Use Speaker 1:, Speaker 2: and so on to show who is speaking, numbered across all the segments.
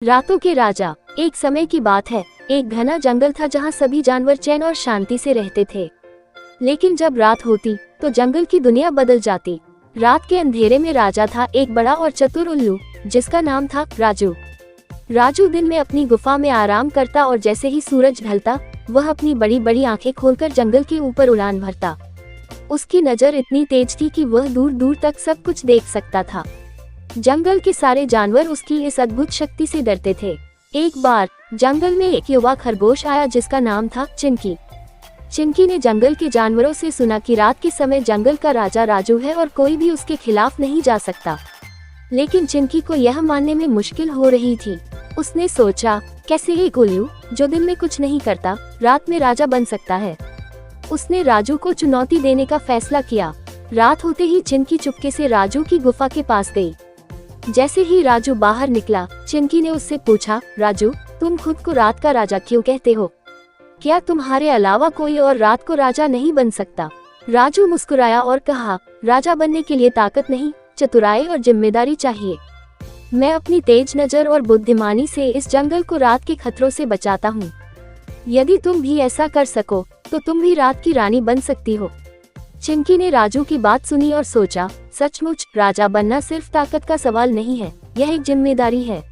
Speaker 1: रातों के राजा। एक समय की बात है, एक घना जंगल था जहाँ सभी जानवर चैन और शांति से रहते थे। लेकिन जब रात होती तो जंगल की दुनिया बदल जाती। रात के अंधेरे में राजा था एक बड़ा और चतुर उल्लू, जिसका नाम था राजू। राजू दिन में अपनी गुफा में आराम करता और जैसे ही सूरज ढलता वह अपनी बड़ी बड़ी आंखें खोलकर जंगल के ऊपर उड़ान भरता। उसकी नजर इतनी तेज थी कि वह दूर दूर तक सब कुछ देख सकता था। जंगल के सारे जानवर उसकी इस अद्भुत शक्ति से डरते थे। एक बार जंगल में एक युवा खरगोश आया जिसका नाम था चिंकी। चिंकी ने जंगल के जानवरों से सुना कि रात के समय जंगल का राजा राजू है और कोई भी उसके खिलाफ नहीं जा सकता। लेकिन चिंकी को यह मानने में मुश्किल हो रही थी। उसने सोचा, कैसे एक उल्लू जो दिन में कुछ नहीं करता रात में राजा बन सकता है। उसने राजू को चुनौती देने का फैसला किया। रात होते ही चिंकी चुपके से राजू की गुफा के पास गई। जैसे ही राजू बाहर निकला, चिंकी ने उससे पूछा, राजू, तुम खुद को रात का राजा क्यों कहते हो? क्या तुम्हारे अलावा कोई और रात को राजा नहीं बन सकता? राजू मुस्कुराया और कहा, राजा बनने के लिए ताकत नहीं, चतुराई और जिम्मेदारी चाहिए। मैं अपनी तेज नजर और बुद्धिमानी से इस जंगल को रात के खतरों से बचाता हूँ। यदि तुम भी ऐसा कर सको तो तुम भी रात की रानी बन सकती हो। चिंकी ने राजू की बात सुनी और सोचा, सचमुच राजा बनना सिर्फ ताकत का सवाल नहीं है, यह एक जिम्मेदारी है।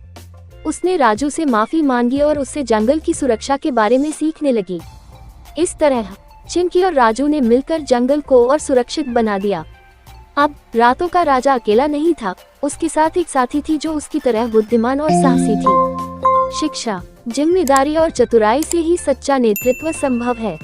Speaker 1: उसने राजू से माफी मांगी और उससे जंगल की सुरक्षा के बारे में सीखने लगी। इस तरह चिंकी और राजू ने मिलकर जंगल को और सुरक्षित बना दिया। अब रातों का राजा अकेला नहीं था, उसके साथ एक साथी थी जो उसकी तरह बुद्धिमान और साहसी थी। शिक्षा, जिम्मेदारी और चतुराई से ही सच्चा नेतृत्व संभव है।